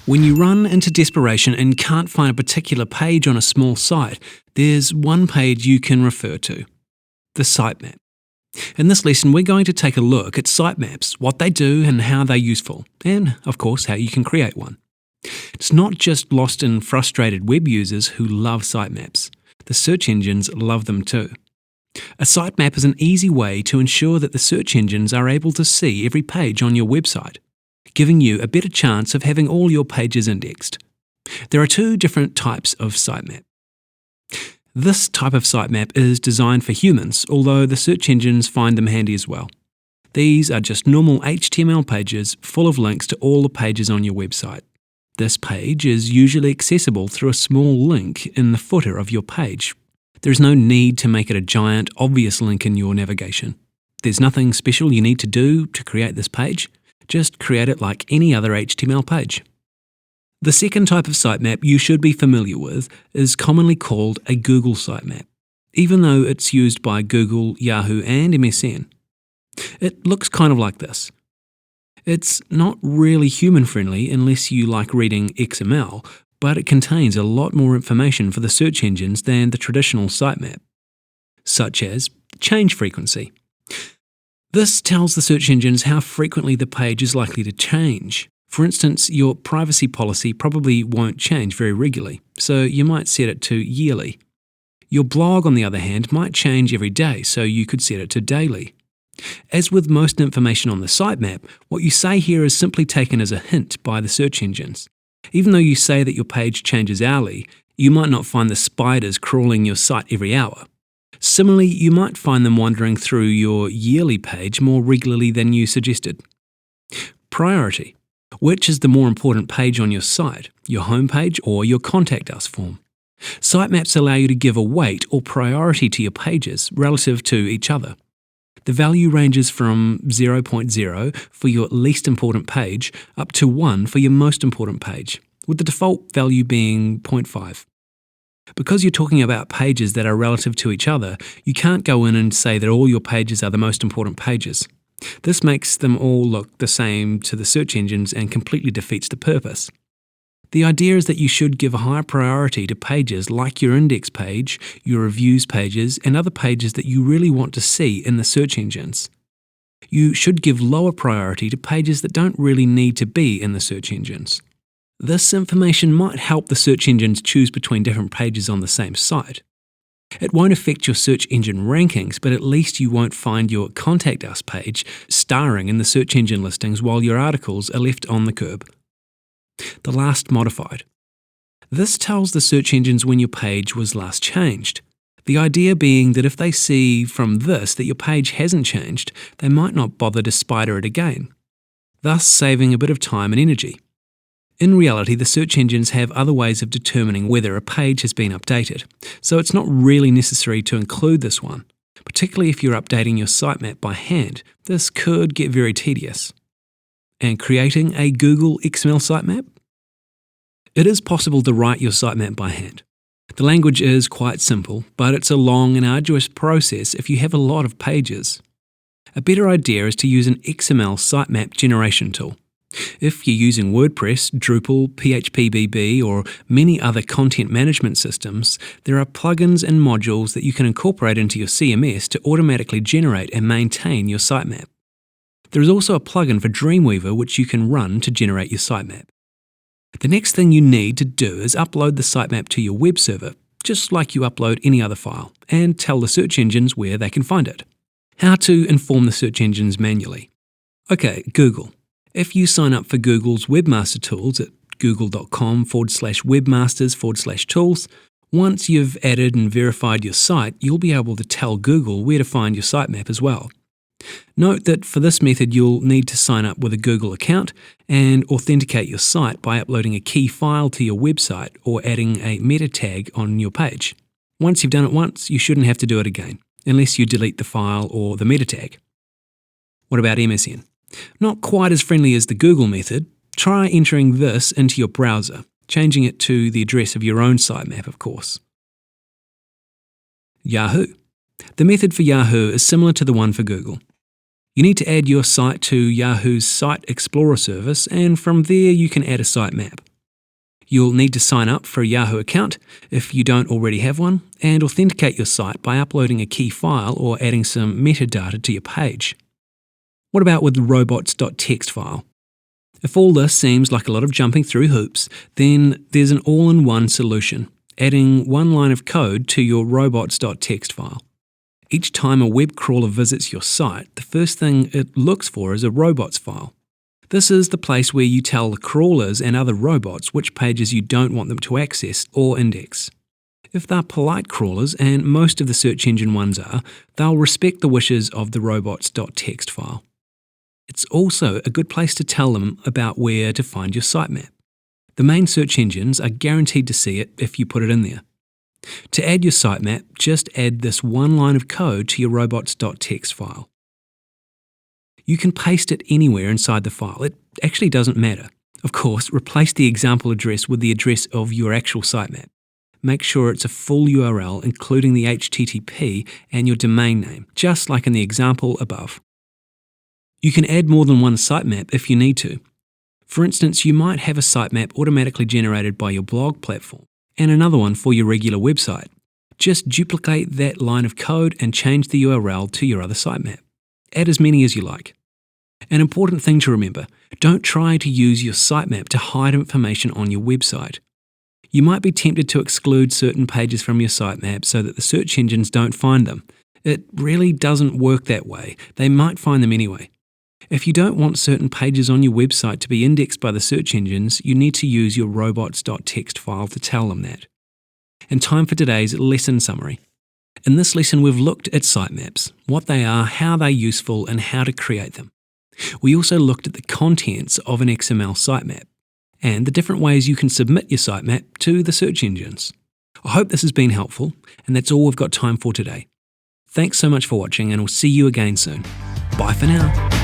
When you run into desperation and can't find a particular page on a small site, there's one page you can refer to: the sitemap. In this lesson, we're going to take a look at sitemaps, what they do and how they're useful, and of course how you can create one. It's not just lost and frustrated web users who love sitemaps. The search engines love them too. A sitemap is an easy way to ensure that the search engines are able to see every page on your website, giving you a better chance of having all your pages indexed. There are two different types of sitemap. This type of sitemap is designed for humans, although the search engines find them handy as well. These are just normal HTML pages full of links to all the pages on your website. This page is usually accessible through a small link in the footer of your page. There is no need to make it a giant, obvious link in your navigation. There's nothing special you need to do to create this page. Just create it like any other HTML page. The second type of sitemap you should be familiar with is commonly called a Google sitemap, even though it's used by Google, Yahoo and MSN. It looks kind of like this. It's not really human-friendly unless you like reading XML, but it contains a lot more information for the search engines than the traditional sitemap, such as change frequency. This tells the search engines how frequently the page is likely to change. For instance, your privacy policy probably won't change very regularly, so you might set it to yearly. Your blog, on the other hand, might change every day, so you could set it to daily. As with most information on the sitemap, what you say here is simply taken as a hint by the search engines. Even though you say that your page changes hourly, you might not find the spiders crawling your site every hour. Similarly, you might find them wandering through your yearly page more regularly than you suggested. Priority. Which is the more important page on your site, your homepage or your Contact Us form? Sitemaps allow you to give a weight or priority to your pages relative to each other. The value ranges from 0.0 for your least important page up to 1 for your most important page, with the default value being 0.5. Because you're talking about pages that are relative to each other, you can't go in and say that all your pages are the most important pages. This makes them all look the same to the search engines and completely defeats the purpose. The idea is that you should give a higher priority to pages like your index page, your reviews pages, and other pages that you really want to see in the search engines. You should give lower priority to pages that don't really need to be in the search engines. This information might help the search engines choose between different pages on the same site. It won't affect your search engine rankings, but at least you won't find your Contact Us page starring in the search engine listings while your articles are left on the curb. The last modified. This tells the search engines when your page was last changed. The idea being that if they see from this that your page hasn't changed, they might not bother to spider it again, thus saving a bit of time and energy. In reality, the search engines have other ways of determining whether a page has been updated, so it's not really necessary to include this one. Particularly if you're updating your sitemap by hand, this could get very tedious. And creating a Google XML sitemap? It is possible to write your sitemap by hand. The language is quite simple, but it's a long and arduous process if you have a lot of pages. A better idea is to use an XML sitemap generation tool. If you're using WordPress, Drupal, PHP or many other content management systems, there are plugins and modules that you can incorporate into your CMS to automatically generate and maintain your sitemap. There is also a plugin for Dreamweaver which you can run to generate your sitemap. The next thing you need to do is upload the sitemap to your web server, just like you upload any other file, and tell the search engines where they can find it. How to inform the search engines manually. Okay, Google. If you sign up for Google's Webmaster Tools at google.com/webmasters/tools, once you've added and verified your site, you'll be able to tell Google where to find your sitemap as well. Note that for this method you'll need to sign up with a Google account and authenticate your site by uploading a key file to your website or adding a meta tag on your page. Once you've done it once, you shouldn't have to do it again, unless you delete the file or the meta tag. What about MSN? Not quite as friendly as the Google method. Try entering this into your browser, changing it to the address of your own sitemap, of course. Yahoo. The method for Yahoo is similar to the one for Google. You need to add your site to Yahoo's Site Explorer service, and from there you can add a sitemap. You'll need to sign up for a Yahoo account if you don't already have one, and authenticate your site by uploading a key file or adding some metadata to your page. What about with the robots.txt file? If all this seems like a lot of jumping through hoops, then there's an all-in-one solution, adding one line of code to your robots.txt file. Each time a web crawler visits your site, the first thing it looks for is a robots file. This is the place where you tell the crawlers and other robots which pages you don't want them to access or index. If they're polite crawlers, and most of the search engine ones are, they'll respect the wishes of the robots.txt file. It's also a good place to tell them about where to find your sitemap. The main search engines are guaranteed to see it if you put it in there. To add your sitemap, just add this one line of code to your robots.txt file. You can paste it anywhere inside the file. It actually doesn't matter. Of course, replace the example address with the address of your actual sitemap. Make sure it's a full URL, including the HTTP and your domain name, just like in the example above. You can add more than one sitemap if you need to. For instance, you might have a sitemap automatically generated by your blog platform and another one for your regular website. Just duplicate that line of code and change the URL to your other sitemap. Add as many as you like. An important thing to remember, don't try to use your sitemap to hide information on your website. You might be tempted to exclude certain pages from your sitemap so that the search engines don't find them. It really doesn't work that way. They might find them anyway. If you don't want certain pages on your website to be indexed by the search engines, you need to use your robots.txt file to tell them that. And time for today's lesson summary. In this lesson, we've looked at sitemaps, what they are, how they're useful, and how to create them. We also looked at the contents of an XML sitemap and the different ways you can submit your sitemap to the search engines. I hope this has been helpful, and that's all we've got time for today. Thanks so much for watching, and we'll see you again soon. Bye for now.